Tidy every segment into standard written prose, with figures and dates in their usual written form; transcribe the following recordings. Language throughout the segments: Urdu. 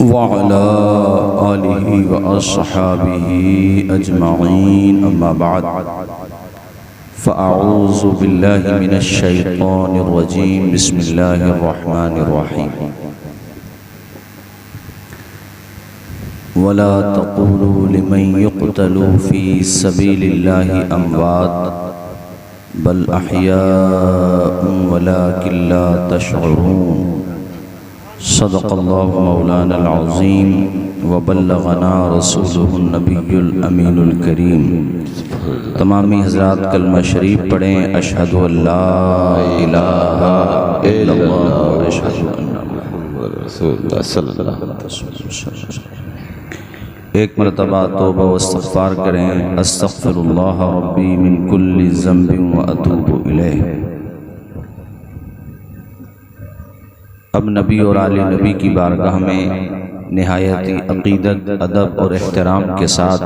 وعلى آله وأصحابه أجمعين أما بعد فأعوذ بالله من الشيطان الرجيم بسم الله الرحمن الرحيم ولا تقولوا لمن يقتل في سبيل الله أموات بل أحياء ولكن لا تشعرون صدق اللہ مولانا العظیم وبلغنا رسولہ النبی الامین الکریم۔ تمامی حضرات کلمہ شریف پڑھیں، اشہد ان لا الہ الا اللہ اشہد ان محمد رسول اللہ صلی اللہ علیہ وسلم۔ ایک مرتبہ توبہ و استغفار کریں، استغفر اللہ ربی من کل ذنب واتوب الیہ۔ اب نبی اور آل نبی کی بارگاہ میں نہایتی عقیدت، ادب اور احترام کے ساتھ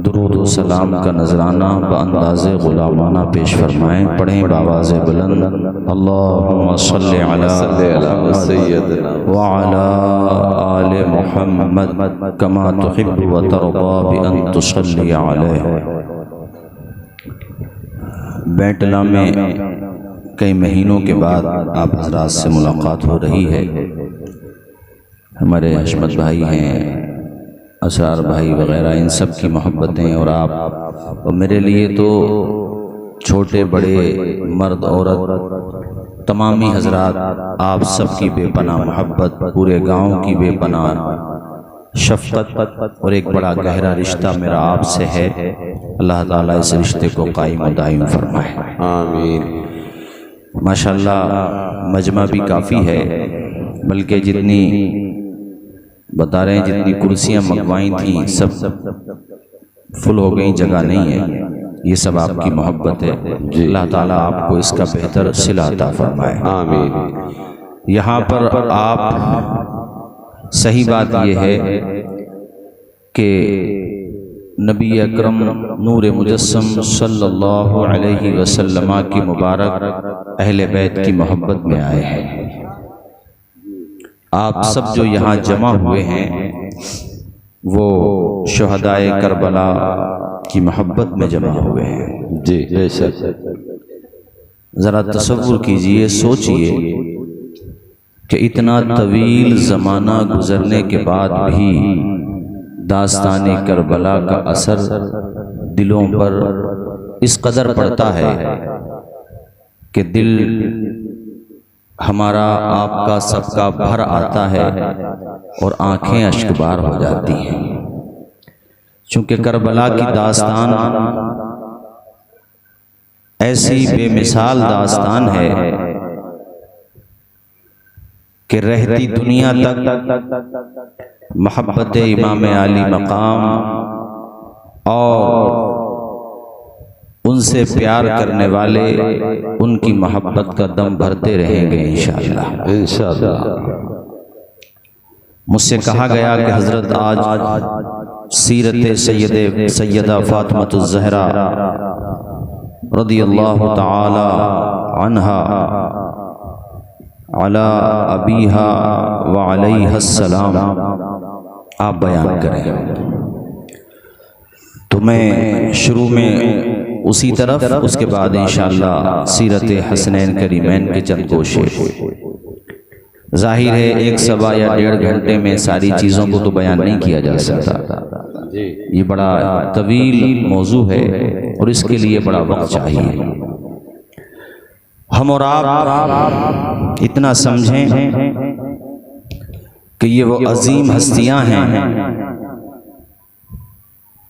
درود و سلام کا نذرانہ بانداز غلامانہ پیش فرمائیں۔ پڑھیں بآواز بلند، اللہم صلی علی سیدنا وعلی آل محمد کما تحب و ترضی بان تصلی علیہ۔ بیٹلا میں کئی مہینوں کے بعد آپ حضرات سے ملاقات ہو رہی ہے۔ ہمارے حشمت بھائی ہیں، اسرار بھائی وغیرہ، ان سب کی محبتیں، اور آپ اور میرے لیے تو چھوٹے بڑے مرد عورت تمامی حضرات، آپ سب کی بے پناہ محبت، پورے گاؤں کی بے پناہ شفقت اور ایک بڑا گہرا رشتہ میرا آپ سے ہے۔ اللہ تعالیٰ اس رشتے کو قائم و دائم فرمائے، آمین۔ ماشاءاللہ مجمع بھی کافی ہے، بلکہ جتنی بتا رہے ہیں جتنی کرسیاں منگوائی تھیں سب فل ہو گئی، جگہ نہیں ہے۔ یہ سب آپ کی محبت ہے، اللہ تعالیٰ آپ کو اس کا بہتر صلہ عطا فرمائے، آمین۔ یہاں پر آپ صحیح بات یہ ہے کہ نبی اکرم نور مجسم صلی اللہ علیہ وسلم کی مبارک اہل بیت کی محبت میں آئے ہیں۔ آپ سب جو یہاں جمع ہوئے ہیں وہ شہدائے کربلا کی محبت میں جمع ہوئے ہیں۔ جی بے شک، ذرا تصور کیجئے، سوچئے کہ اتنا طویل زمانہ گزرنے کے بعد بھی داستان کربلا کا اثر دلوں پر اس قدر پڑتا ہے کہ دل ہمارا آپ کا سب کا بھر آتا ہے اور آنکھیں اشکبار ہو جاتی ہیں، چونکہ کربلا کی داستان ایسی بے مثال داستان ہے کہ رہتی دنیا تک محبت امام علی مقام اور ان سے پیار کرنے والے ان کی محبت کا دم بھرتے رہیں گے انشاءاللہ۔ مجھ سے کہا گیا کہ حضرت آج سیرت سیدہ فاطمۃ الزہرا رضی اللہ تعالی عنہا علی ابیہا وعلیہ السلام آپ بیان کریں، تو میں شروع میں اسی طرف، اس کے بعد انشاءاللہ سیرت حسنین کریمین کے چند گوشے۔ ظاہر ہے ایک سوا یا 1.5 گھنٹے میں ساری چیزوں کو تو بیان نہیں کیا جا سکتا، یہ بڑا طویل موضوع ہے اور اس کے لیے بڑا وقت چاہیے۔ ہم اور آپ اتنا سمجھیں کہ یہ وہ عظیم ہستیاں ہیں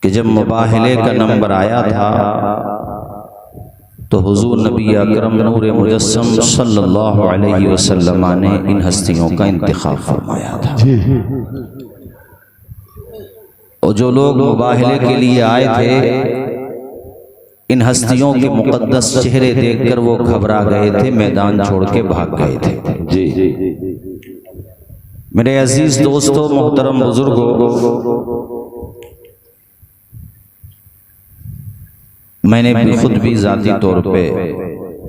کہ جب مباہلے کا نمبر آیا تھا تو حضور نبی اکرم نور مجسم صلی اللہ علیہ وسلم نے ان ہستیوں کا انتخاب فرمایا تھا، اور جو لوگ مباہلے کے لیے آئے تھے ان ہستیوں کے مقدس چہرے دیکھ کر وہ گھبرا گئے تھے، میدان چھوڑ کے بھاگ گئے تھے۔ جی میرے عزیز دوستو، محترم بزرگوں، میں نے خود بھی ذاتی طور پہ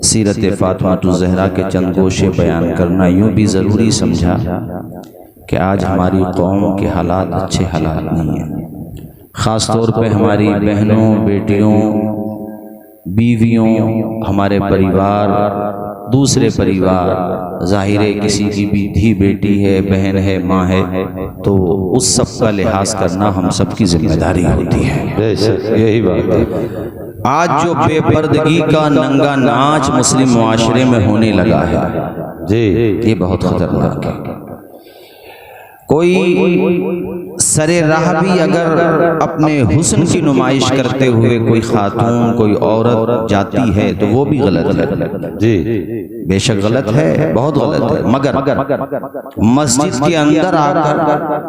سیرت فاطمہ الزہرا کے چند گوشے بیان کرنا یوں بھی ضروری سمجھا کہ آج ہماری قوم کے حالات اچھے حالات نہیں ہیں، خاص طور پہ ہماری بہنوں، بیٹیوں، بیویوں، ہمارے پریوار، دوسرے پریوار، ظاہر ہے کسی کی بھی دھی بیٹی ہے، بہن ہے، ماں ہے، تو اس سب کا لحاظ کرنا ہم سب کی ذمہ داری ہوتی ہے۔ بے شک یہی بات ہے۔ آج جو بے پردگی کا ننگا ناچ مسلم معاشرے میں ہونے لگا ہے جی یہ بہت خطرناک ہے۔ کوئی سر راہ بھی اگر اپنے حسن کی نمائش کرتے ہوئے کوئی خاتون، کوئی عورت جاتی ہے تو وہ بھی غلط ہے، جی بے شک غلط ہے، بہت غلط ہے، مگر مسجد کے اندر آ کر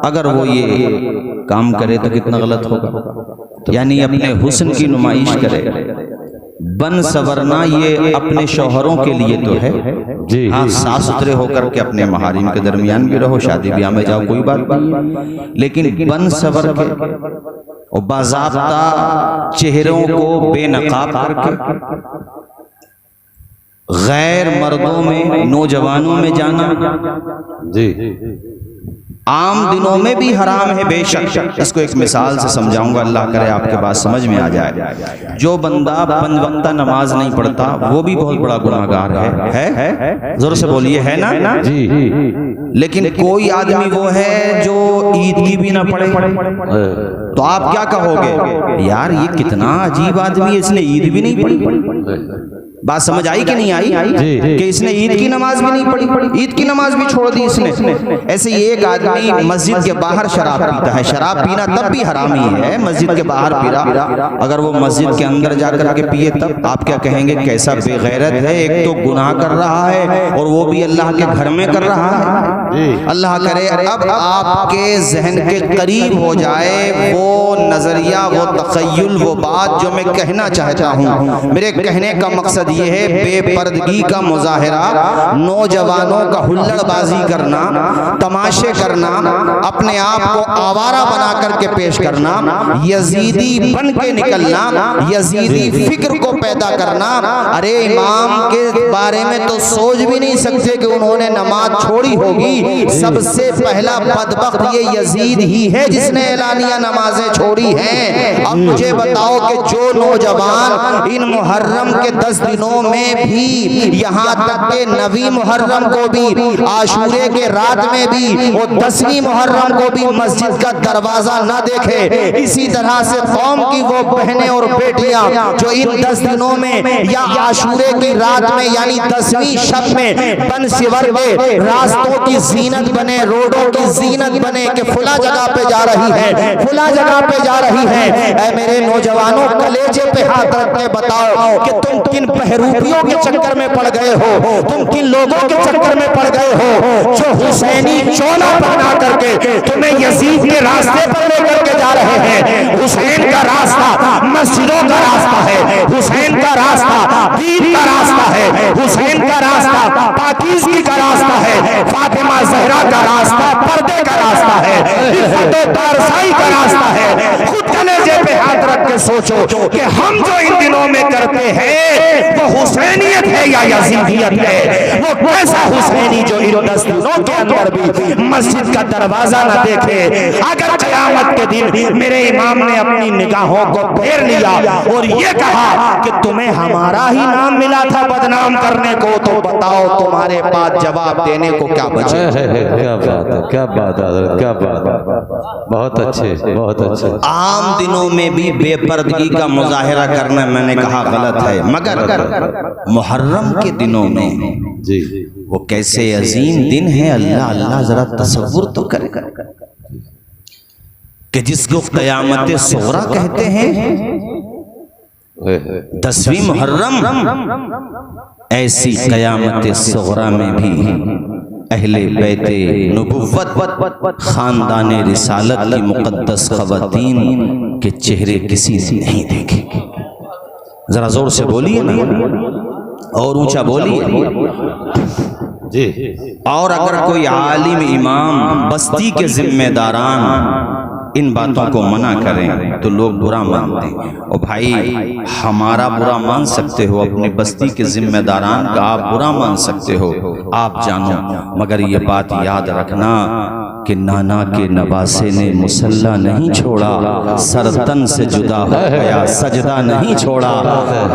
اگر وہ یہ کام کرے تو کتنا غلط ہوگا، یعنی اپنے حسن کی نمائش کرے۔ بن سورنا یہ اپنے شوہروں کے لیے تو ہے، جی ہاں صاف ستھرے ہو کر کے اپنے محارم کے درمیان بھی رہو، شادی بیاہ میں جاؤ، کوئی بات نہیں، لیکن بن سور کے اور باضابطہ چہروں کو بے نقاب کر کے غیر مردوں میں، نوجوانوں میں جانا جی عام دنوں میں بھی حرام ہے بے شک۔ اس کو ایک مثال سے سمجھاؤں گا، اللہ کرے آپ کے بات سمجھ میں آ جائے۔ جو بندہ 5 وقتہ نماز نہیں پڑھتا وہ بھی بہت بڑا گناہگار ہے، زور سے بولیے، ہے نا؟ جی لیکن کوئی آدمی وہ ہے جو عید کی بھی نہ پڑھے تو آپ کیا کہو گے؟ یار یہ کتنا عجیب آدمی ہے، اس نے عید بھی نہیں پڑھی۔ بات سمجھ آئی کہ نہیں آئی کہ اس نے عید کی نماز بھی نہیں پڑھی، عید کی نماز بھی چھوڑ دی اس نے۔ ایسے ہی ایک آدمی مسجد کے باہر شراب پیتا ہے، شراب پینا تب بھی حرامی ہے، مسجد کے باہر پی رہا، اگر وہ مسجد کے اندر جا کر کے پیے تب آپ کیا کہیں گے؟ کیسا بے غیرت ہے، ایک تو گناہ کر رہا ہے اور وہ بھی اللہ کے گھر میں کر رہا ہے۔ اللہ کرے اب آپ کے ذہن کے قریب ہو جائے وہ نظریہ، وہ تخیل، وہ بات جو میں کہنا چاہتا ہوں۔ میرے کہنے کا مقصد یہ ہے بے پردگی کا مظاہرہ، نوجوانوں کا ہلڑ بازی کرنا، تماشے کرنا، اپنے آپ کو آوارہ بنا کر کے پیش کرنا، یزیدی بن کے نکلنا، یزیدی فکر کو پیدا کرنا۔ ارے امام کے بارے میں تو سوچ بھی نہیں سکتے کہ انہوں نے نماز چھوڑی ہوگی، سب سے پہلا بدبخت یہ یزید ہی ہے جس نے اعلانیہ نمازیں چھوڑی ہیں۔ اب مجھے بتاؤ کہ جو نوجوان ان محرم کے 10 دنوں میں بھی، یہاں تک کہ 9 محرم کو بھی، عاشورے کے رات میں بھی، اور 10ویں محرم کو بھی مسجد کا دروازہ نہ دیکھے، اسی طرح سے قوم کی وہ بہنیں اور بیٹیاں جو ان 10 دنوں میں یا عاشورے کی رات میں یعنی 10ویں شب میں بن سور کے راستوں کی زینت بنے، روڈوں کی زینت بنے کہ فلاں جگہ پہ جا رہی ہے، فلاں جگہ پہ جا رہی ہے۔ اے میرے نوجوانوں، کلیجے پہ ہاتھ رکھ کے بتاؤ کہ تم کن بہروپیوں کے چکر میں پڑ گئے ہو، تم کن لوگوں کے چکر میں پڑ گئے ہو جو حسینی چولا پہنا کر کے تمہیں یزید کے راستے پر لے کر کے جا رہے ہیں۔ حسین کا راستہ مسجدوں کا راستہ ہے، حسین کا راستہ دین کا راستہ ہے، حسین کا راستہ پاکیزگی کا راستہ ہے، فاطمہ زہرا کا راستہ پردے کا راستہ ہے، عفت و پارسائی کا راستہ ہے۔ خود کلیجے پہ ہاتھ رکھ کے سوچو کہ ہم جو ان دنوں میں کرتے ہیں وہ حسینیت ہے یا یزیدیت ہے؟ وہ کیسا حسینی جو ان 10 دنوں کے اندر بھی مسجد کا دروازہ نہ دیکھے؟ اگر قیامت کے دن میرے امام نے اپنی نگاہوں کو پھیر لیا اور یہ کہا کہ تمہیں ہمارا ہی نام ملا تھا بدنام کرنے کو، تو بتاؤ تمہارے پاس جواب دینے کو کیا بچے؟ کیا بات ہے، کیا بات ہے، کیا بات ہے، بہت اچھے، بہت اچھے۔ عام دنوں میں بھی بے پردگی کا مظاہرہ کرنا میں نے کہا غلط ہے، مگر محرم کے دنوں میں جی وہ کیسے عظیم دن ہے، اللہ اللہ ذرا تصور تو کرے کہ جس کو قیامت صغریٰ کہتے ہیں، 10ویں محرم، ایسی قیامت صغریٰ میں بھی اہل بیت نبوت، خاندان رسالت کی مقدس خواتین کے چہرے کسی نے نہیں دیکھے۔ ذرا زور سے بولیے نا، اور اونچا بولیے جی۔ اور اگر کوئی عالم امام بستی کے ذمہ داران ان باتوں کو منع کریں تو لوگ برا مانتے ہیں۔ اور بھائی ہمارا برا مان سکتے ہو، اپنی بستی کے ذمہ داران کا آپ برا مان سکتے ہو، آپ جانو، مگر یہ بات یاد رکھنا کہ نانا کے نواسے نے مسلح نہیں چھوڑا، سرتن سے جدا ہو گیا سجدہ نہیں چھوڑا،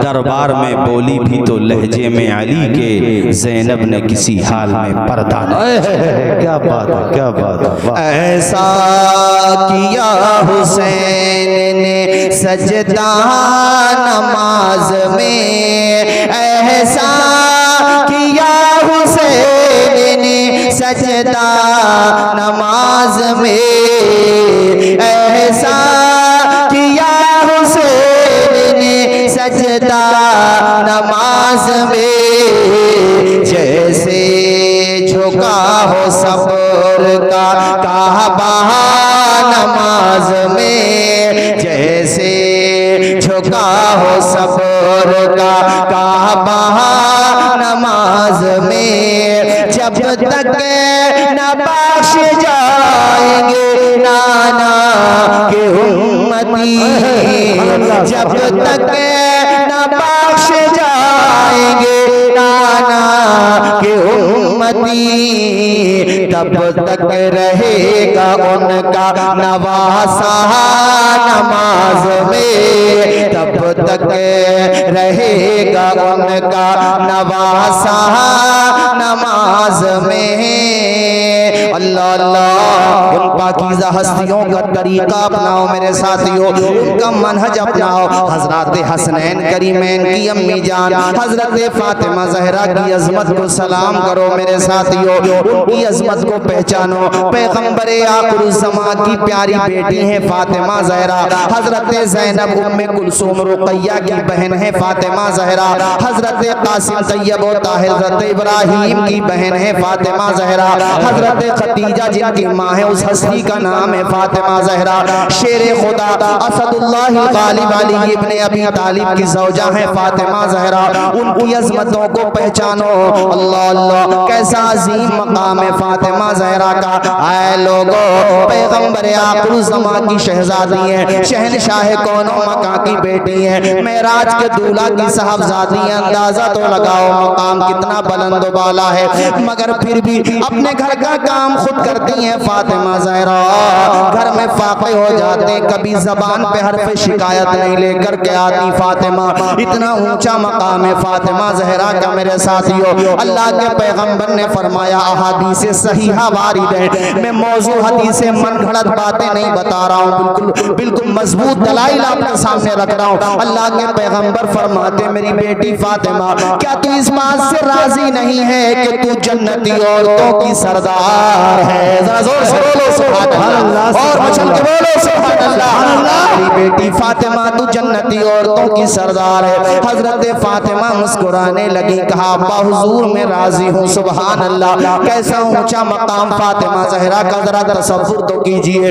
دربار میں بولی بھی تو لہجے میں علی کے، زینب نے کسی حال میں پردہ نہیں۔ کیا بات ہے، کیا بات ہے، ایسا کیا حسین نے سجدہ نماز میں، ایسا کیا حسین نے سجدہ نماز میں، ایسا کیا حسین نے سجدہ نماز میں، جیسے جھکا ہو صبر کا کعبہ نماز میں، جیسے جھکا ہو صبر کا کعبہ نماز میں، جب تک نہ بخش جائیں گے نانا کے امتی، جب تک نہ بخش جائیں گے نانا کے امتی، تب تک رہے گا ان کا نواسہ نماز میں، تب تک رہے گا ان کا نواسہ نماز میں۔ اللہ اللہ، ان پاکیزہ ہستیوں کا طریقہ اپناؤ میرے ساتھیوں، ان کا منہج اپناؤ۔ حضرات حسنین کریمین کی امی جان حضرت فاطمہ زہرا کی عظمت کو سلام کرو میرے ساتھیوں، ان کی عظمت کو پہچانو۔ پیغمبر آخر الزمان کی پیاری بیٹی ہیں فاطمہ زہرا، حضرت زینب ام کلثوم رقیہ کی بہن ہے فاطمہ زہرا، حضرت قاسم طیب و طاہر حضرت ابراہیم کی بہن ہے فاطمہ زہرا، حضرت خدیجہ جن کی ماں ہے اس ہستی کا نام ہے فاطمہ زہرا، شیر خدا اسد اللہ غالب علی ابن ابی طالب کی زوجہ ہے فاطمہ زہرا، ان کی عظمتوں کو پہچانو۔ اللہ اللہ، کیسا عظیم مقام ہے فاطمہ زہرا کا۔ اے لوگو، پیغمبر آخر الزمان کی شہزادی ہیں، شہنشاہ کون و مکان کی بیٹی ہیں، معراج کے دولہ کی صاحبزادی ہیں، اندازہ تو لگاؤ مقام کتنا بلند و بالا ہے، مگر پھر بھی اپنے گھر کا کام خود کرتی ہیں فاطمہ زہرا، گھر میں فاقے ہو جاتے، کبھی زبان پہ حرف شکایت نہیں لے کر کے آتی فاطمہ، اتنا اونچا مقام ہے فاطمہ زہرا کا میرے ساتھیوں۔ اللہ کے پیغمبر نے فرمایا، احادیث صحیحہ وارد ہے، میں موضوع حدیث من گھڑت باتیں نہیں بتا رہا ہوں، بالکل مضبوط دلائل آپ کے سامنے رکھ رہا ہوں۔ اللہ کے پیغمبر فرماتے، میری بیٹی فاطمہ، کیا تو اس بات سے راضی نہیں ہے کہ تو جنتی عورتوں کی سردار ہے؟ ذرا زور سے بولو سبحان اللہ، اور مچل کے بولو سبحان اللہ۔ میری بیٹی فاطمہ، تو جنتی عورتوں کی سردار ہے۔ حضرت فاطمہ مسکرانے لگی، کہا ابا حضور میں راضی ہوں۔ سبحان اللہ، کیسا اونچا مقام فاطمہ زہرا کا، ذرا تصور تو کیجئے۔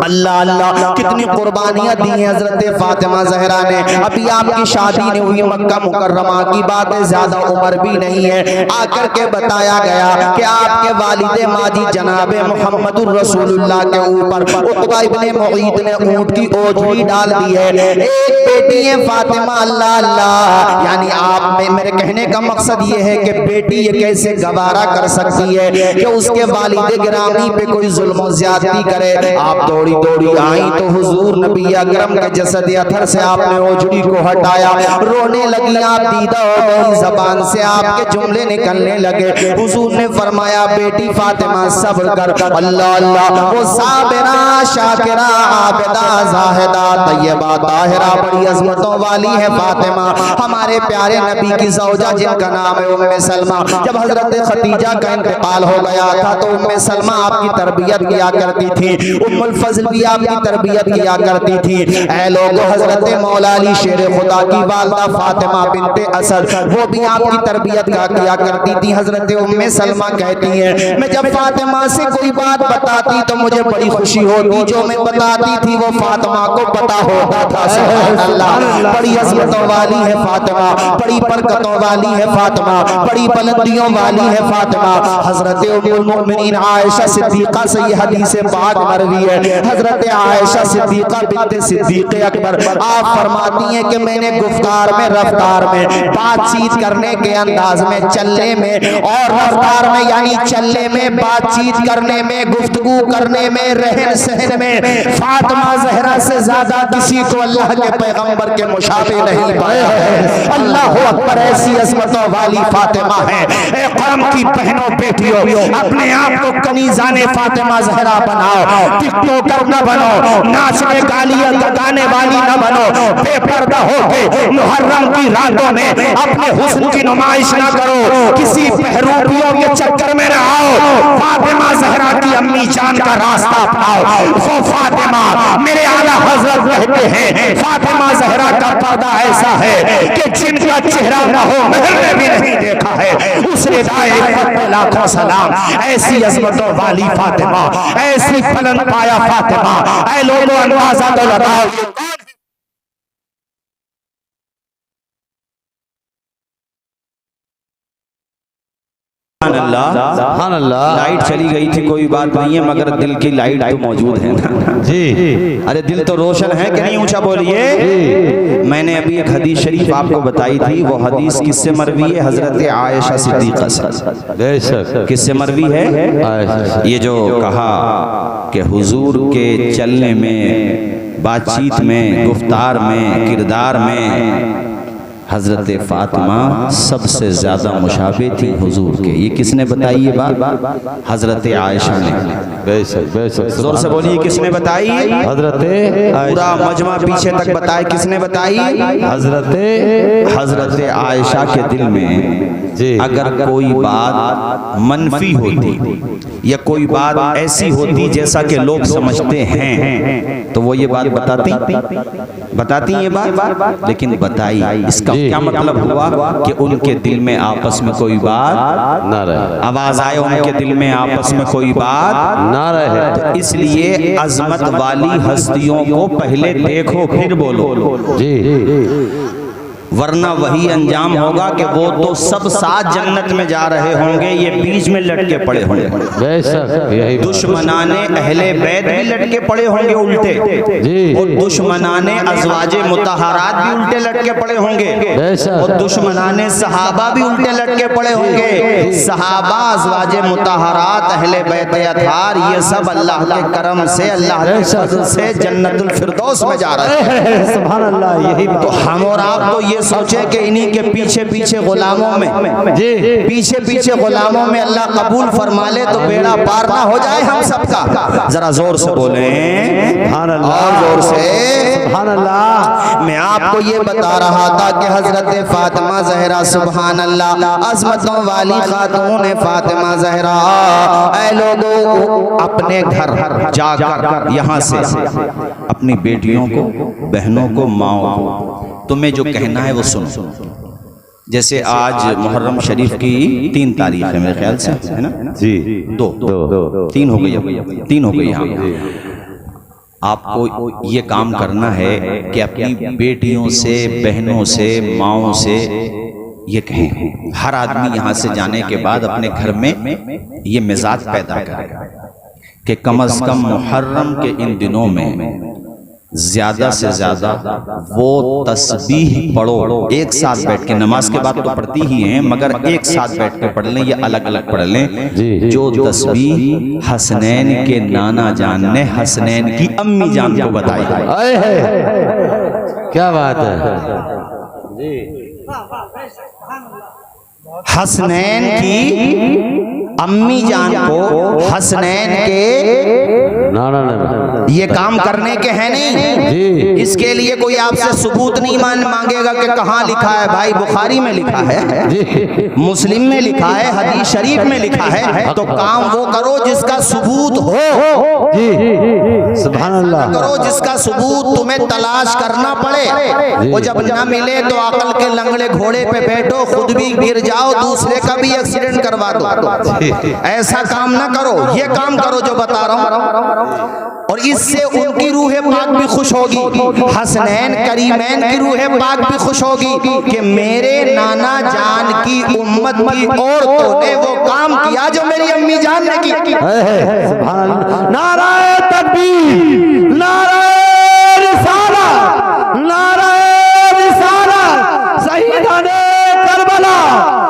اللہ اللہ، کتنی قربانیاں دی ہیں حضرت فاطمہ زہرا نے۔ ابھی آپ کی شادی نہیں ہوئی، مکہ مکرمہ کی بات ہے، زیادہ عمر بھی نہیں ہے، آ کر کے بتایا گیا کہ آپ کے والد ماجی جناب محمد الرسول اللہ کے اوپر عقبہ ابن معیط نے اونٹ کی اوجھڑی ڈال دی ہے۔ ایک بیٹی ہے فاطمہ، اللہ اللہ، یعنی آپ میں میرے کہنے کا مقصد یہ ہے کہ بیٹی یہ کیسے گوارا کر سکتی ہے کہ اس کے والد گرامی پہ کوئی ظلم و زیادتی کرے۔ آپ دوڑی دوڑی آئیں تو حضور نبی اکرم کے جسد اطہر سے آپ نے اوجھڑی کو ہٹایا، رونے لگی، آپ دیدہ ہو گئی، زبان سے آپ کے جملے نکلنے لگے۔ حضور نے فرمایا، بیٹی فاطمہ صبر کر، اللہ اللہ، وہ صابرہ شاکرہ عابدہ زاہدہ طیبہ طاہرہ بڑی عظمتوں والی ہے فاطمہ، ہمارے پیارے نبی کی زوجہ جن کا نام ہے ام سلمہ۔ جب حضرت خدیجہ کا انتقال ہو گیا تھا تو ام سلمہ آپ کی تربیت کیا کرتی تھی، ام الفضل بھی آپ کی تربیت کیا کرتی تھی۔ اے لوگو، حضرت مولا علی شیر خدا کی والدہ فاطمہ بنت اسد، وہ بھی آپ کی تربیت کیا کرتی تھی۔ حضرت ام سلمہ کہتی ہیں، میں جب فاطمہ سے کوئی بات بتاتی تو مجھے بڑی خوشی ہوتی جو میں بتاتی تھی وہ فاطمہ کو پتا ہوتا تھا. سبحان اللہ. بڑی عظمتوں والی ہے فاطمہ, بڑی برکتوں والی ہے فاطمہ, بڑی بلندیوں والی ہے فاطمہ. حضرت ام المؤمنین عائشہ صدیقہ سے یہ حدیث پاک مروی ہے. حضرت عائشہ صدیقہ بنت صدیق اکبر آپ فرماتی ہیں کہ میں نے گفتار میں, رفتار میں, بات چیت کرنے کے انداز میں, چلنے میں اور رفتار میں, یعنی چلنے میں, بات چیت کرنے میں, گفتگو کرنے میں, رہن سہن میں فاطمہ زہرا سے زیادہ کسی کو اللہ کے پیغمبر کے مشابہ نہیں پایا ہے. اللہ اکبر. ایسی عظمتوں والی فاطمہ ہے. اے قوم کی بہنوں بیٹیوں, اپنے آپ کو کنیزان فاطمہ زہرا بناؤ. ٹک ٹوکر نہ بنو, ناچنے گالیاں گانے والی نہ بنو, بے پردہ ہو کے محرم کی راتوں میں اپنے حسن کی نمائش نہ کرو, کسی بہروپیوں کے چکر میں نہ آؤ. فاطمہ زہرا کی امی جان کا راستہ اپناؤ. وہ فاطمہ میرے اعلیٰ حضرت کہتے ہیں فاطمہ زہرا کا پردہ ایسا ہے کہ جن کا چہرہ نہ ہو محل میں بھی نہیں دیکھا ہے. اس ردائے لاکھوں سلام. ایسی عظمتوں والی فاطمہ, ایسی بلند پایا فاطمہ. اے لوگوں اندازہ تو لگاؤ سبحان اللہ. لائٹ چلی گئی تھی کوئی بات نہیں ہے, مگر دل کی لائٹ تو موجود ہے نا. جی ارے دل تو روشن ہے کہ نہیں, اونچا بولیے. میں نے ابھی ایک حدیث شریف آپ کو بتائی تھی, وہ حدیث کس سے مروی ہے؟ حضرت عائشہ صدیقہ سے. بے شک. کس سے مروی ہے؟ یہ جو کہا کہ حضور کے چلنے میں, بات چیت میں, گفتار میں, کردار میں حضرت فاطمہ سب سے زیادہ مشابہ تھی حضور کے. یہ کس نے بتائی یہ بات؟ حضرت عائشہ نے. بے شک بے شک. زور سے بولیے, کس نے بتائی؟ حضرت پورا مجمع پیچھے تک بتائے, کس نے بتائی؟ حضرت عائشہ کے دل میں اگر کوئی بات منفی ہوتی یا کوئی بات ایسی ہوتی جیسا کہ لوگ سمجھتے ہیں تو وہ یہ بات بتاتی یہ بات, لیکن بتائی. اس کا کیا مطلب ہوا کہ ان کے دل میں آپس میں کوئی بات نہ رہے, آواز آئے ان کے دل میں آپس میں کوئی بات نہ رہے. تو اس لیے عظمت والی ہستیوں کو پہلے دیکھو پھر بولو, جی ورنہ وہی انجام ہوگا کہ وہ تو سب ساتھ جنت میں جا رہے ہوں گے, یہ بیچ میں لٹکے پڑے ہوں گے. بے شک. یہی دشمنان اہل بیت بھی لٹکے پڑے ہوں گے الٹے, جی. اور دشمنان ازواج مطہرات بھی الٹے لٹکے پڑے ہوں گے, بے شک. اور دشمنان صحابہ بھی الٹے لٹکے پڑے ہوں گے. صحابہ, ازواج مطہرات, اہل بیت اطہار, یہ سب اللہ کے کرم سے, اللہ کے فضل سے جنت الفردوس میں جا رہے ہیں. سبحان اللہ. یہی تو ہم اور آپ تو یہ سوچے کہ انہی کے پیچھے پیچھے غلاموں میں, پیچھے پیچھے غلاموں میں اللہ قبول فرما لے تو بیڑا پار نہ ہو جائے ہم سب کا. ذرا زور سے بولیں, اور زور سے سبحان اللہ. میں آپ کو یہ بتا رہا تھا کہ حضرت فاطمہ زہرا, سبحان اللہ, عظمتوں والی خاتون فاطمہ زہرا. اے لوگوں, اپنے گھر جا کر یہاں سے اپنی بیٹیوں کو, بہنوں کو, ماؤں کو تمہیں جو کہنا ہے وہ سنو. جیسے آج محرم شریف کی 3 تاریخ ہے میرے خیال سے, ہے نا؟ جی 3 ہو گئی, 3 ہو گئی. آپ کو یہ کام کرنا ہے کہ اپنی بیٹیوں سے, بہنوں سے, ماؤں سے یہ کہیں. ہر آدمی یہاں سے جانے کے بعد اپنے گھر میں یہ مزاج پیدا کرے کہ کم از کم محرم کے ان دنوں میں زیادہ سے زیادہ وہ تسبیح پڑھو. ایک ساتھ بیٹھ کے, نماز کے بعد تو پڑھتی ہی ہیں مگر ایک ساتھ بیٹھ کے پڑھ لیں یا الگ الگ پڑھ لیں. جو تسبیح حسنین کے نانا جان نے حسنین کی امی جان کو بتائی. کیا بات ہے. حسنین کی امی جان کو حسنین کے یہ کام کرنے کے ہیں نہیں. اس کے لیے کوئی آپ سے ثبوت نہیں مانگے گا کہ کہاں لکھا ہے. بھائی بخاری میں لکھا ہے, مسلم میں لکھا ہے, حدیث شریف میں لکھا ہے. تو کام وہ کرو جس کا ثبوت ہو, سبحان اللہ, کرو جس کا ثبوت تمہیں تلاش کرنا پڑے. وہ جب نہ ملے تو عقل کے لنگڑے گھوڑے پہ بیٹھو, خود بھی گر جاؤ, دوسرے کا بھی ایکسیڈنٹ کروا دو. ایسا کام نہ کرو, یہ کام کرو جو بتا رہا ہوں. اور اس سے ان کی روح پاک بھی خوش ہوگی، حسنین کریمین کی روح پاک بھی خوش ہوگی کہ میرے نانا جان کی امت کی عورتوں نے وہ کام کیا جو میری امی جان نے کی۔ سبحان اللہ، نعرہ تکبیر، نعرہ رسالت، نعرہ رسالت، شہیدان کربلا،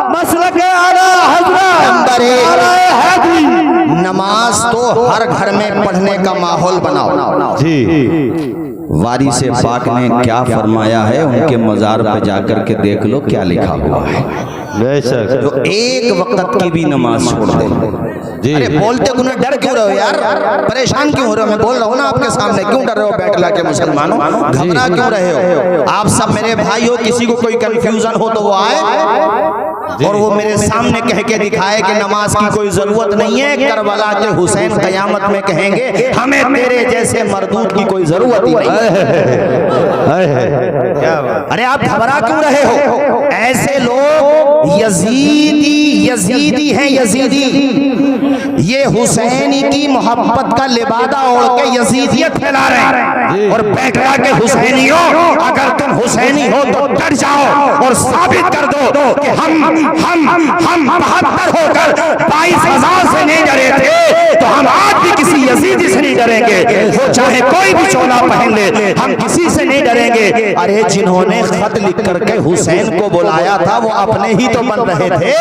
مسلک اعلی حضرت، نمبر ایک، نعرہ حیدری۔ نماز تو ہر گھر میں پڑھنے کا ماحول بناؤ۔ جی وارث پاک نے کیا فرمایا ہے، ان کے مزار پہ جا کر کے دیکھ لو کیا لکھا ہوا ہے۔ بے شک، جو ایک وقت کی بھی نماز چھوڑ دے، جی ارے بولتے گنے ڈر کیوں رہے ہو یار، پریشان کیوں ہو رہے ہو؟ میں بول رہا ہوں نا آپ کے سامنے، کیوں ڈر رہے ہو بیٹھ لا کے مسلمانوں؟ گھبرا کیوں رہے ہو؟ آپ سب میرے بھائی ہو، کسی کو کوئی کنفیوژن ہو تو وہ آئے اور وہ میرے سامنے کہہ کے دکھائے کہ نماز کی کوئی ضرورت نہیں ہے۔ کربلا کے حسین قیامت میں کہیں گے ہمیں تیرے جیسے مردود کی کوئی ضرورت ہی نہیں ہے۔ ارے آپ گھبرا کیوں رہے ہو؟ ایسے لوگ یزیدی ہیں، یزیدی، یہ حسینی کی محبت کا لبادہ اوڑھ کے یزیدیت پھیلا رہے ہیں۔ اور بیٹھا کے حسینیوں، اگر تم حسینی ہو تو ڈر جاؤ اور ثابت کر دو کہ ہم 72 ہو کر 22,000 سے نہیں ڈرے تھے تو ہم آج بھی کسی یزیدی سے نہیں ڈریں گے، وہ چاہے کوئی بھی چولا پہن لے، ہم کسی سے نہیں ڈریں گے۔ ارے جنہوں نے خط لکھ کر کے حسین کو بلایا تھا وہ اپنے ہی تو بن رہے تھے،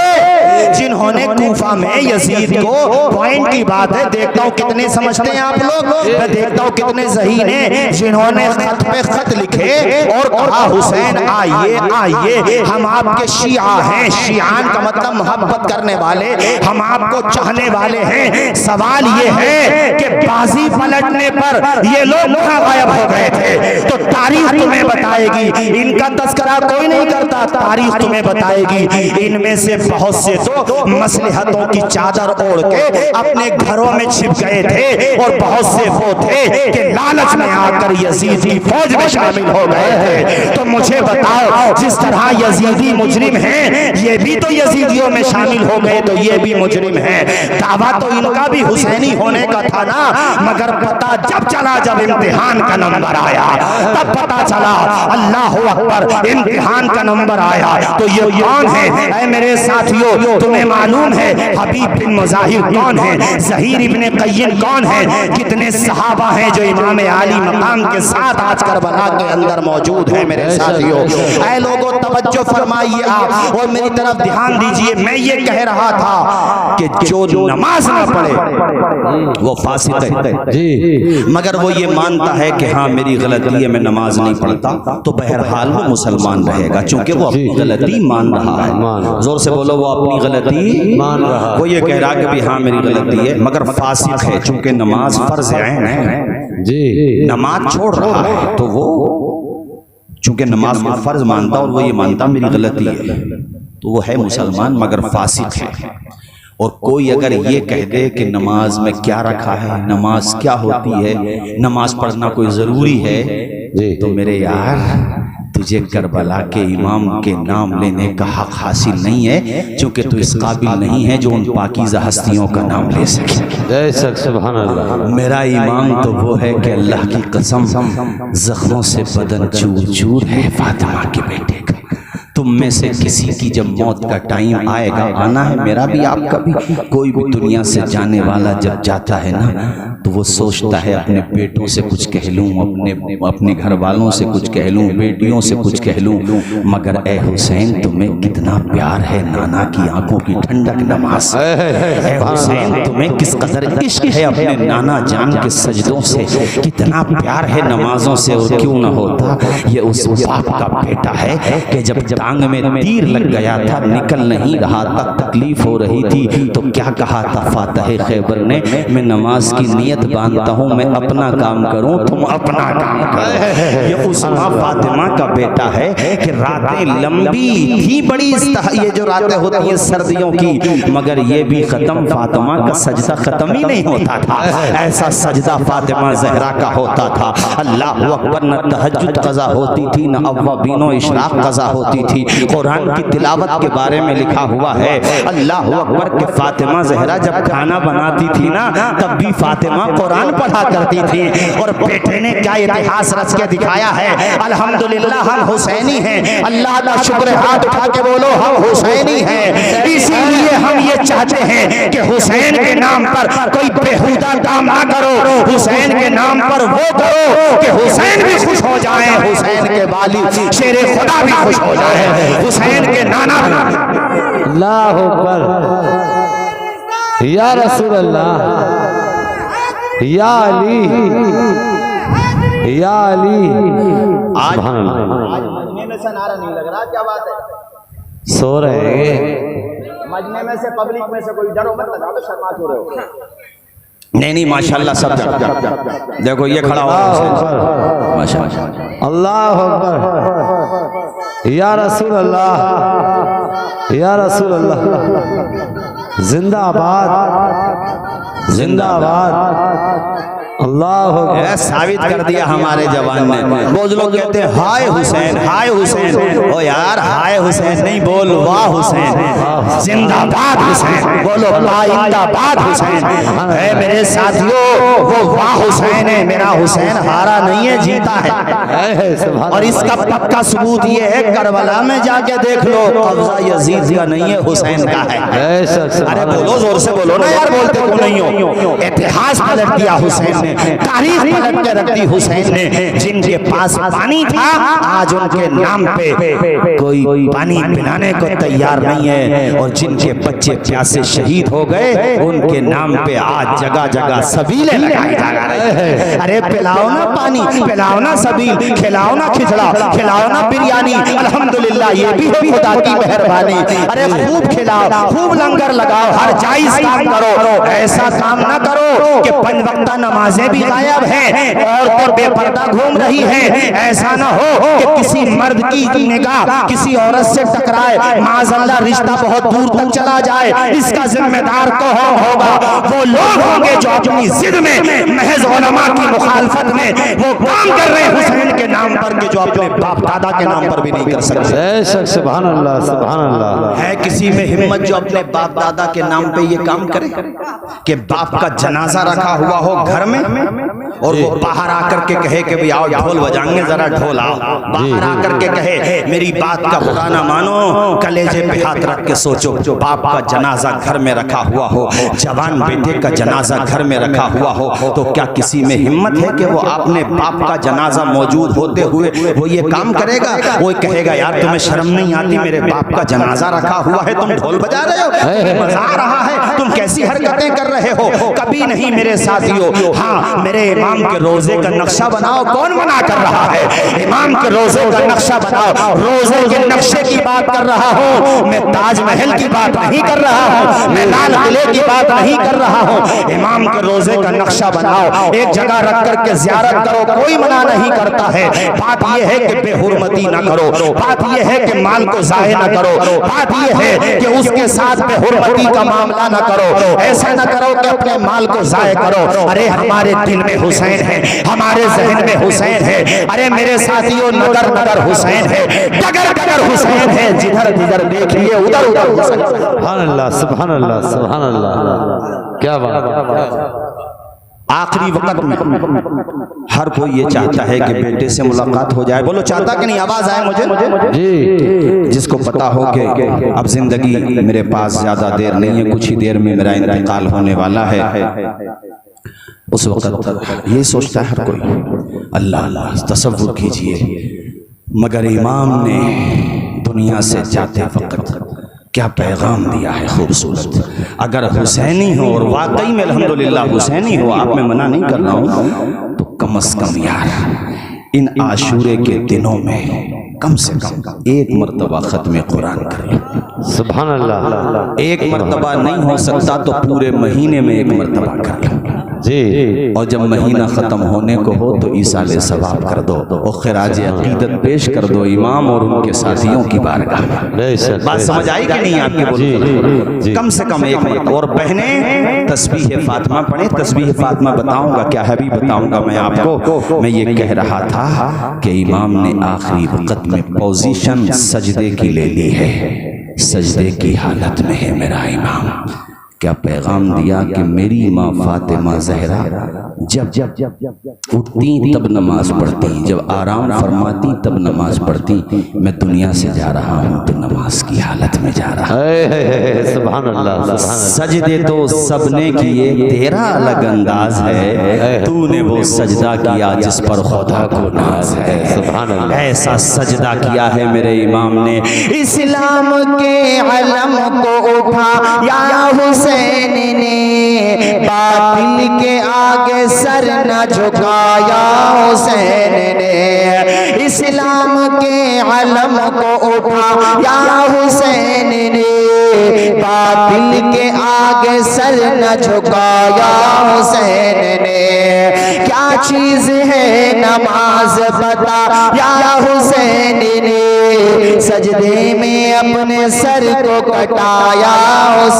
جنہوں نے کوفہ میں یزید کو، پوائنٹ کی بات ہے، دیکھتا ہوں کتنے سمجھتے ہیں آپ لوگ، میں دیکھتا ہوں کتنے ذہین ہیں، جنہوں نے خط پہ خط لکھے اور کہا حسین آئیے آئیے، ہم آپ کے شیعہ ہیں، شیعان کا مطلب محبت کرنے والے، ہم آپ کو چاہنے والے ہیں۔ سوال یہ ہے کہ بازی پلٹنے پر یہ لوگ کہاں غائب ہو گئے تھے؟ تو تاریخ تمہیں بتائے گی، ان کا تذکرہ کوئی نہیں کرتا، تاریخ تمہیں بتائے گی، ان میں سے بہت سے تو مصلحتوں کی چادر اوڑھ کے اپنے گھروں میں چھپ گئے تھے، اور بہت سے وہ تھے کہ لالچ میں آ کر یزید کی فوج میں شامل ہو گئے تھے۔ تو مجھے بتاؤ، جس طرح یزیدی مجرم ہیں، یہ بھی تو یزیدیوں میں شامل ہو گئے تو یہ بھی مجرم ہیں۔ دعویٰ تو ان کا بھی حسینی ہونے کا تھا نا، مگر پتہ جب چلا، جب امتحان کا نمبر آیا تب پتہ چلا۔ اللہ اکبر، امتحان کا نمبر آیا تو یہ کون ہے؟ اے میرے ساتھیوں، تمہیں معلوم ہے حبیب بن مظاہر کون ہے؟ زہیر ابن قیم کون ہے؟ کتنے صحابہ ہیں جو امام عالی مقام کے ساتھ آج کربلا کے اندر موجود ہیں میرے ساتھیوں۔ اے لوگوں توجہ فرمائیے آپ اور میری طرف دھیان دیجئے، میں یہ کہہ رہا تھا کہ جو نماز نہ پڑھے وہ فاسق ہے، جی مگر وہ یہ مانتا ہے کہ ہاں میری غلطی ہے، میں نماز نہیں پڑھتا، تو بہرحال وہ مسلمان رہے گا، چونکہ وہ اپنی غلطی مان رہا ہے۔ زور سے بولو، وہ اپنی غلطی مان رہا ہے، وہ یہ کہہ رہا کہ بھی ہاں میری غلطی ہے، مگر فاسق ہے، چونکہ نماز فرض عین ہے، جی نماز چھوڑ رہا ہے، تو وہ چونکہ نماز کو فرض مانتا اور وہ یہ مانتا میری غلطی ہے، تو وہ ہے مسلمان مگر فاسق ہے۔ اور کوئی اگر یہ کہہ دے کہ نماز میں کیا رکھا ہے، نماز کیا ہوتی ہے، نماز پڑھنا کوئی ضروری ہے، تو میرے یار تجھے کربلا کے امام کے نام لینے کا حق حاصل نہیں ہے، چونکہ تو اس قابل نہیں ہے جو ان پاکیزہ ہستیوں کا نام لے سکے۔ بے شک، سبحان اللہ۔ میرا امام تو وہ ہے کہ اللہ کی قسم زخموں سے بدن چور چور ہے فاطمہ کے بیٹے کا۔ تم میں سے کسی کی جب موت کا ٹائم آئے گا، آنا ہے میرا بھی آپ کا بھی، کوئی بھی دنیا سے جانے والا جب جاتا ہے نا تو وہ سوچتا ہے اپنے بیٹوں سے کچھ کہہ لوں، اپنے گھر والوں سے کچھ کہہ لوں، بیٹیوں سے کچھ کہہ لوں، مگر اے حسین تمہیں کتنا پیار ہے نانا کی آنکھوں کی ٹھنڈک نماز، اے حسین تمہیں کس قدر عشق ہے اپنے نانا جان کے سجدوں سے، کتنا پیار ہے نمازوں سے، اور کیوں نہ ہوتا یہ اس باپ کا بیٹا ہے کہ جب ٹانگ میں تیر لگ گیا تھا، نکل نہیں رہا تھا، تکلیف ہو رہی تھی، تو کیا کہا تھا فاتح خیبر نے، میں نماز کی نیت باندھتا ہوں، میں اپنا کام کروں تم اپنا کام کرو۔ یہ اسما فاطمہ کا بیٹا ہے کہ راتیں لمبی تھی بڑی، یہ جو راتیں ہوتی ہیں سردیوں کی، مگر یہ بھی ختم، فاطمہ کا سجدہ ختم ہی نہیں ہوتا تھا، ایسا سجدہ فاطمہ زہرا کا ہوتا تھا۔ اللہ اکبر، نہ تہجد قضا ہوتی تھی، نہ اوابین و اشراق قضا ہوتی تھی، تھی. قرآن کی تلاوت کے بارے میں لکھا ہوا ہے اللہ اکبر کہ فاطمہ زہرا جب کھانا بناتی تھی نا تب بھی فاطمہ قرآن پڑھا کرتی تھی. اور بیٹے نے کیا اتہاس رچ کے دکھایا ہے. الحمدللہ ہم حسینی ہیں. اللہ کا شکر ہے, ہاتھ اٹھا کے بولو ہم حسینی ہیں. اسی لیے ہم یہ چاہتے ہیں کہ حسین کے نام پر کوئی بےہودہ کام نہ کرو, حسین کے نام پر وہ کرو کہ حسین بھی خوش ہو جائیں, حسین کے والد شیر خدا بھی خوش ہو جائیں, حسین کے نانا بھی. اللہ اکبر, یا رسول اللہ, یا علی, یا علی. سبحان اللہ. مجمع میں سے نعرہ نہیں لگ رہا, کیا بات ہے؟ سو رہے ہیں مجمع میں سے پبلک میں سے کوئی ڈرو مت لگا تو شرما ہو رہے ہو. نہیں ماشاءاللہ سب جب دیکھو یہ کھڑا ہوا ماشاءاللہ. اللہ اکبر, یا رسول اللہ, یا رسول اللہ. زندہ آباد, زندہ آباد. اللہ اکبر. ثابت کر دیا ہمارے جوان نے. بہت لوگ کہتے ہیں ہائے حسین, ہائے حسین. او یار ہائے حسین نہیں بول, واہ حسین, زندہ باد حسین بولو, زندہ باد حسین. اے میرے ساتھیوں وہ واہ حسین ہے, میرا حسین ہارا نہیں ہے, جیتا ہے. اور اس کا پکا ثبوت یہ ہے کربلا میں جا کے دیکھ لو, قبضہ یزید کا نہیں ہے, حسین کا ہے. ارے بولو زور سے بولو نا یار, بولتے کیوں نہیں ہو. اتہاس پلٹ دیا حسین نے, تاریخ پلٹ کے رکھ دی حسین نے. جن کے پاس پانی تھا آج ان کے نام پہ کوئی پانی پلانے کو تیار نہیں ہے, اور جن کے بچے پیاسے شہید ہو گئے ان کے نام پہ آج جگہ جگہ سبیلیں لگائی جا رہی ہیں. ارے پلاؤ نا پانی, پلاؤ نا سبیل, کھلاؤ نا کھچڑا, کھلاؤ نا بریانی. الحمدللہ یہ بھی ہے خدا کی مہربانی. ارے خوب کھلاؤ, خوب لنگر لگاؤ, ہر جائز کام کرو. ایسا کام نہ کرو کہ پنج وقتہ نمازیں بھی غائب ہیں, عورتیں بے پردہ گھوم رہی ہیں. ایسا نہ ہو کہ کسی مرد کی نگاہ کسی عورت سے ٹکرائے, معاذ اللہ رشتہ بہت دور تک چلا جائے. اس کا ذمہ دار کون ہوگا؟ وہ لوگ ہوں گے جو اپنی ضد میں محض علماء کی مخالفت میں وہ کام کر رہے ہیں حسین کے نام پر کہ جو اپنے باپ دادا کے نام پر بھی نہیں کر سکتے. سبحان اللہ, سبحان اللہ. ہے کسی میں ہمت جو اپنے باپ دادا کے نام پہ یہ کام کرے کہ باپ کا جنازہ رکھا ہوا ہو گھر میں اور وہ باہر آ کر کے کہے کہ بھئی آؤ ڈھول بجائیں گے, ذرا ڈھول آؤ. باہر آ کر کے کہے میری بات کا برا نہ مانو, کلیجے پہ ہاتھ رکھ کے سوچو. باپ کا جنازہ گھر میں رکھا ہوا ہو, جوان بیٹے کا جنازہ گھر میں رکھا ہوا ہو, تو کیا کسی میں ہمت ہے کہ وہ اپنے باپ کا جنازہ موجود ہوتے ہوئے وہ یہ کام کرے گا؟ وہ کہے گا یار تمہیں شرم نہیں آتی, میرے باپ کا جنازہ رکھا ہوا ہے, تم ڈھول بجا رہے ہو, تمہیں مزہ آ رہا ہے, تم کیسی حرکتیں کر رہے ہو؟ کبھی نہیں میرے ساتھیوں. ہاں میرے امام کے روزے کا نقشہ بناؤ, کون منع کر رہا ہے؟ امام کے روزے کا نقشہ بناؤ. روزے کے نقشے کی بات کر رہا ہوں میں, تاج محل کی بات نہیں کر رہا ہوں میں, لال قلعے کی بات نہیں کر رہا ہوں. امام کے روزے کا نقشہ بناؤ, ایک جگہ رکھ کر کے زیارت کرو, کوئی منع نہیں کرتا ہے. بات یہ ہے کہ بے حرمتی نہ کرو, بات یہ ہے کہ مال کو ضائع نہ کرو, بات یہ ہے کہ اس کے ساتھ بے حرمتی کا معاملہ نہ کرو. ایسا نہ کرو کہ اپنے مال کو ضائع کرو. ارے ہمارے دل میں حسین ہے, ہمارے ذہن میں حسین ہے. ارے میرے ساتھیوں نگر نگر حسین ہے, ڈگر ڈگر حسین ہے, جدھر جدھر دیکھیے ادھر ادھر حسین. سبحان اللہ, سبحان اللہ, سبحان اللہ. کیا بات. آخری وقت میں ہر کوئی یہ چاہتا ہے کہ بیٹے سے ملاقات ہو جائے. بولو چاہتا کہ نہیں؟ آواز آئے مجھے. جی, جس کو پتا ہو کہ اب زندگی میرے پاس زیادہ دیر نہیں ہے, کچھ ہی دیر میں میرا انتقال ہونے والا ہے, اس وقت یہ سوچتا ہے ہر کوئی اللہ اللہ. تصور کیجئے مگر امام نے دنیا سے جاتے وقت کیا پیغام دیا ہے خوبصورت. اگر حسینی ہو اور واقعی میں الحمدللہ حسینی ہو, آپ میں منع نہیں کر رہا ہوں, تو کم از کم یار ان عاشورے کے دنوں میں کم سے کم ایک مرتبہ ختم قرآن کر لیں. سبحان اللہ. ایک مرتبہ نہیں ہو سکتا تو پورے مہینے میں ایک مرتبہ کر لیں. جی اور جب مہینہ ختم ہونے کو ہو تو ایصال ثواب کر دو اور خراج عقیدت پیش کر دو امام اور ان کے ساتھیوں کی بارگاہ میں۔ بے شک، بات سمجھ آئی کہ نہیں آپ کے جی بولے؟ جی کم سے کم ایک مرتبہ۔ اور بہنیں تسبیح فاطمہ پڑھیں۔ تسبیح فاطمہ بتاؤں گا کیا ہے بھی بتاؤں گا میں آپ کو۔ میں یہ کہہ رہا تھا کہ امام نے آخری وقت میں پوزیشن سجدے کی لے لی ہے، سجدے کی حالت میں ہے میرا امام۔ کیا پیغام دیا کہ میری ماں فاطمہ زہرا جب اٹھتی تب نماز پڑھتی، جب آرام فرماتی تب نماز پڑھتی، میں دنیا سے جا رہا ہوں تو نماز کی حالت میں جا رہا ہوں۔ سبحان اللہ، سبحان اللہ۔ سجدے تو سب نے کیے، تیرا الگ انداز ہے، تو نے وہ سجدہ کیا جس پر خدا کو ناز ہے۔ سبحان اللہ۔ ایسا سجدہ کیا ہے میرے امام نے، اسلام کے علم کو اٹھایا حسین نے، باطل کے آگے سر نہ جھکایا حسین نے، اسلام کے علم کو اٹھایا حسین نے، باطل کے آگے سر نہ جھکایا حسین نے، کیا چیز ہے نماز بتایا حسین نے، سجدے میں اپنے سر کو کٹایا حسین